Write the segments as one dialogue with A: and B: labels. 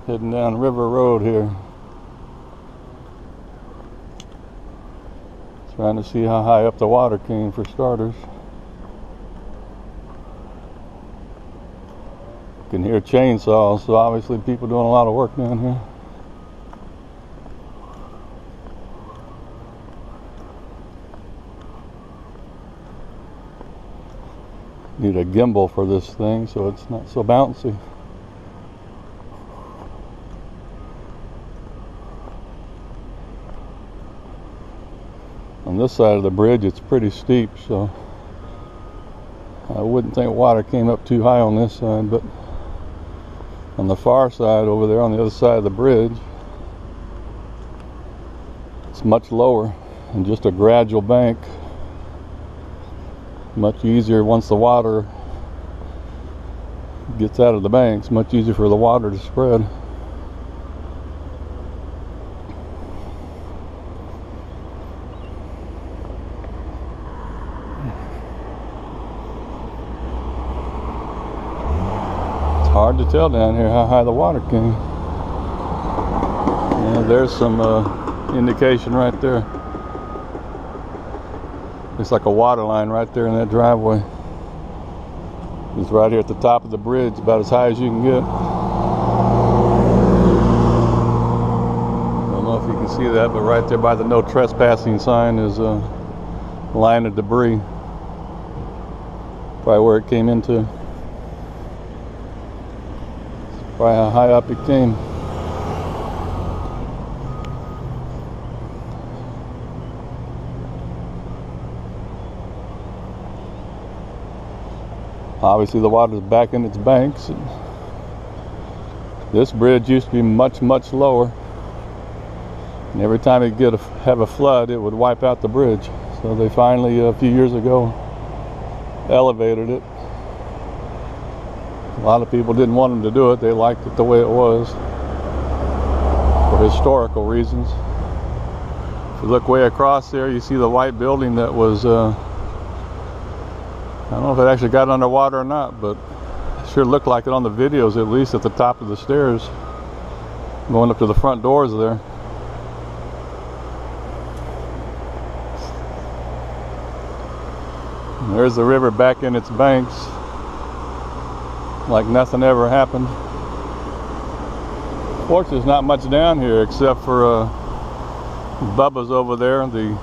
A: Heading down River Road here. Trying to see how high up the water came for starters. You can hear chainsaws, so obviously people doing a lot of work down here. Need a gimbal for this thing so it's not so bouncy. On this side of the bridge it's pretty steep, so I wouldn't think water came up too high on this side, but on the far side over there on the other side of the bridge it's much lower and just a gradual bank. Much easier once the water gets out of the banks, much easier for the water to spread. It's hard to tell down here how high the water came. Yeah, there's some indication right there. Looks like a water line right there in that driveway. It's right here at the top of the bridge, about as high as you can get. I don't know if you can see that, but right there by the no trespassing sign is a line of debris. Probably where it came into. It's probably how high up it came. Obviously the water's back in its banks. This bridge used to be much lower, and every time it have a flood it would wipe out the bridge. So they finally a few years ago elevated it. A lot of people didn't want them to do it. They liked it the way it was for historical reasons. If you look way across there, you see the white building that was I don't know if it actually got underwater or not, but it sure looked like it on the videos, at least at the top of the stairs going up to the front doors there. And there's the river back in its banks like nothing ever happened. Fortunately, there's not much down here except for Bubba's over there, the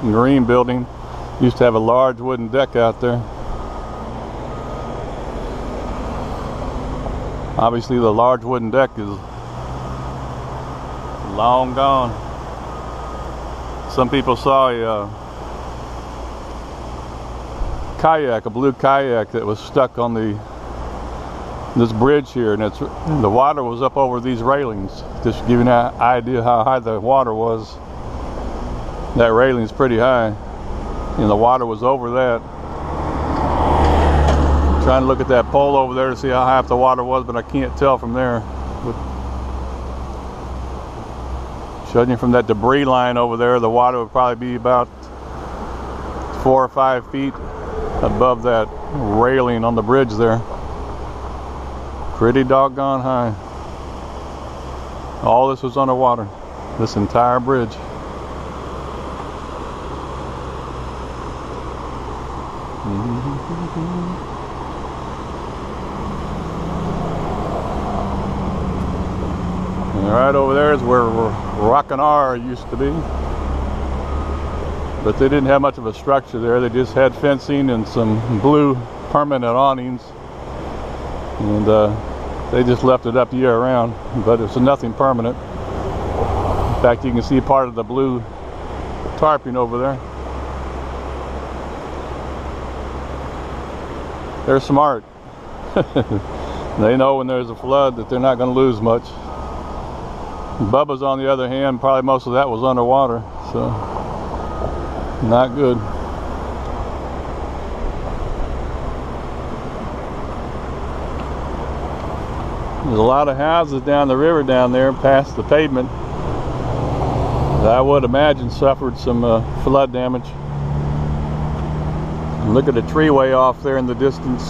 A: green building. Used to have a large wooden deck out there. Obviously the large wooden deck is long gone. Some people saw a kayak, a blue kayak that was stuck on this bridge here, and the water was up over these railings. Just to give you an idea how high the water was. That railing is pretty high. And the water was over that. I'm trying to look at that pole over there to see how high up the water was, but I can't tell from there. But judging from that debris line over there, the water would probably be about 4 or 5 feet above that railing on the bridge there. Pretty doggone high. All this was underwater, this entire bridge. And right over there is where Rockin' R used to be, but they didn't have much of a structure there. They just had fencing and some blue permanent awnings, and they just left it up year round, but it's nothing permanent. In fact, you can see part of the blue tarping over there. They're smart. They know when there's a flood that they're not going to lose much. Bubba's, on the other hand, probably most of that was underwater, so not good. There's a lot of houses down the river down there past the pavement that I would imagine suffered some flood damage. And look at the tree way off there in the distance,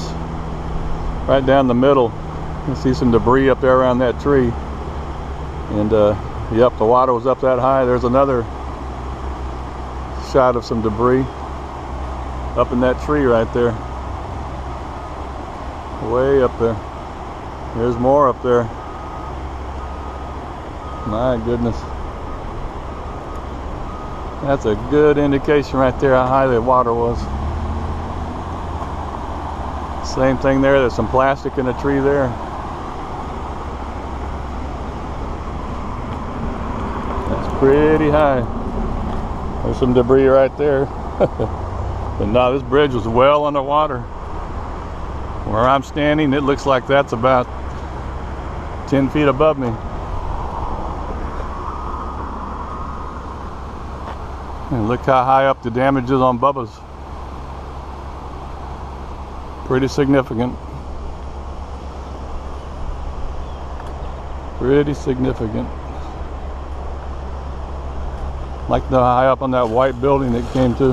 A: right down the middle. You see some debris up there around that tree. And yep, the water was up that high. There's another shot of some debris up in that tree right there. Way up there. There's more up there. My goodness. That's a good indication right there how high the water was. Same thing there. There's some plastic in the tree there. That's pretty high. There's some debris right there. But no, this bridge was well underwater. Where I'm standing, it looks like that's about 10 feet above me. And look how high up the damage is on Bubba's. Pretty significant. Pretty significant. Like the high up on that white building it came to.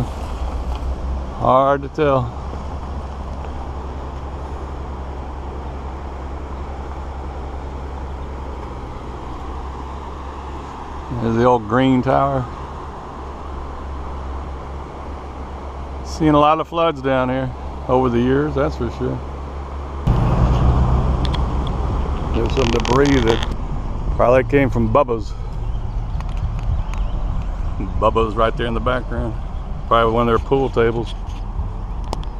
A: Hard to tell. There's the old green tower. Seen a lot of floods down here over the years, that's for sure. There's some debris that probably came from Bubba's. Bubba's right there in the background. Probably one of their pool tables.